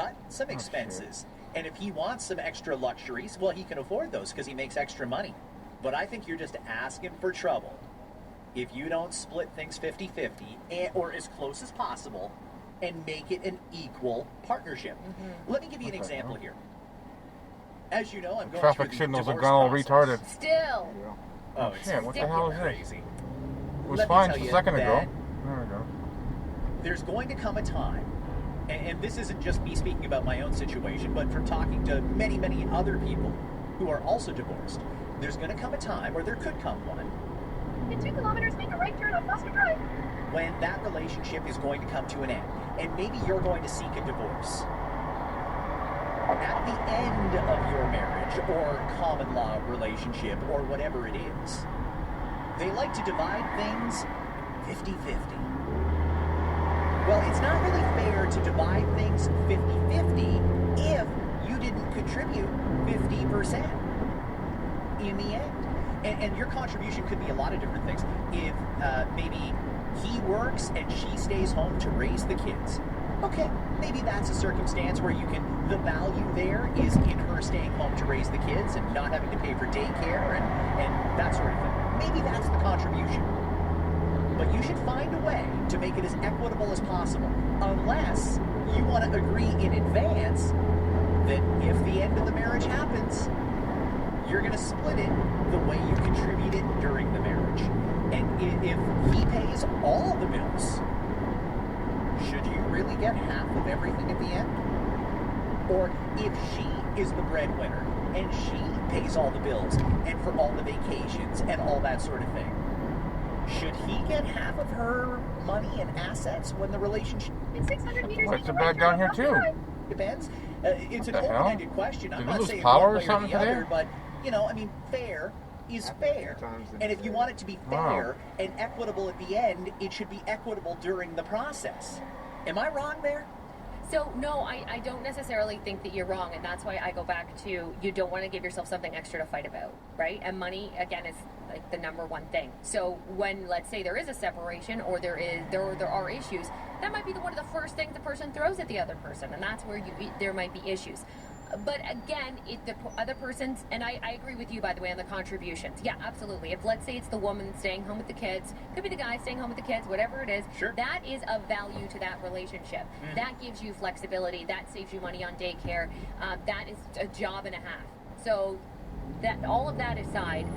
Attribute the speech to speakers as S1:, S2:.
S1: cut some expenses. And if he wants some extra luxuries, well, he can afford those because he makes extra money. But I think you're just asking for trouble if you don't split things 50-50 or as close as possible and make it an equal partnership. Let me give you an example here. As you know, I'm going
S2: Traffic
S1: through the
S2: signals have
S1: divorce
S2: gone all
S1: process.
S2: retarded.
S3: Still.
S1: Oh, it's
S2: shit, what the hell is this?
S1: crazy.
S2: It was
S1: Let me
S2: fine
S1: tell
S2: just a
S1: you
S2: second ago.
S1: that
S2: There we go.
S1: there's going to come a time, and this isn't just me speaking about my own situation, but from talking to many, many other people who are also divorced, there's going to come a time, or there could come one,
S4: In 2 kilometers, make a right turn on Foster Drive.
S1: when that relationship is going to come to an end, and maybe you're going to seek a divorce. At the end of your marriage, or common law relationship, or whatever it is, they like to divide things 50-50. Well, it's not really fair to divide things 50-50 if you didn't contribute 50% in the end. And your contribution could be a lot of different things. If maybe he works and she stays home to raise the kids. Okay, maybe that's a circumstance where the value there is in her staying home to raise the kids and not having to pay for daycare and that sort of thing. Maybe that's the contribution. But you should find a way to make it as equitable as possible, unless you want to agree in advance that if the end of the marriage happens, you're going to split it the way you contributed during the marriage. And if he pays all the bills, should you really get half of everything at the end? Or if she is the breadwinner and she pays all the bills and for all the vacations and all that sort of thing, should he get half of her money and assets when the relationship...
S4: In 600 meters,
S2: What's
S4: make
S2: the
S4: a right
S2: bad
S4: turn
S2: down
S4: on
S2: here
S4: Foster
S2: too?
S4: Drive.
S1: Depends. It's an
S2: What the hell?
S1: open-ended question. I'm
S2: Did we
S1: not
S2: lose
S1: saying
S2: power
S1: one
S2: or
S1: way or
S2: something
S1: the other,
S2: today?
S1: but, fair is fair. And if you want it to be fair and equitable at the end, it should be equitable during the process. Am I wrong there?
S3: So, no, I don't necessarily think that you're wrong, and that's why I go back to you don't want to give yourself something extra to fight about, right? And money, again, is like the number one thing. So when, let's say, there is a separation or there are issues, that might be one of the first things the person throws at the other person, and that's where there might be issues. But again, if the other person's, and I agree with you, by the way, on the contributions. Yeah, absolutely. If, let's say, it's the woman staying home with the kids, could be the guy staying home with the kids, whatever it is,
S1: Sure.
S3: that is of value to that relationship. That gives you flexibility. That saves you money on daycare. That is a job and a half. So that all of that aside,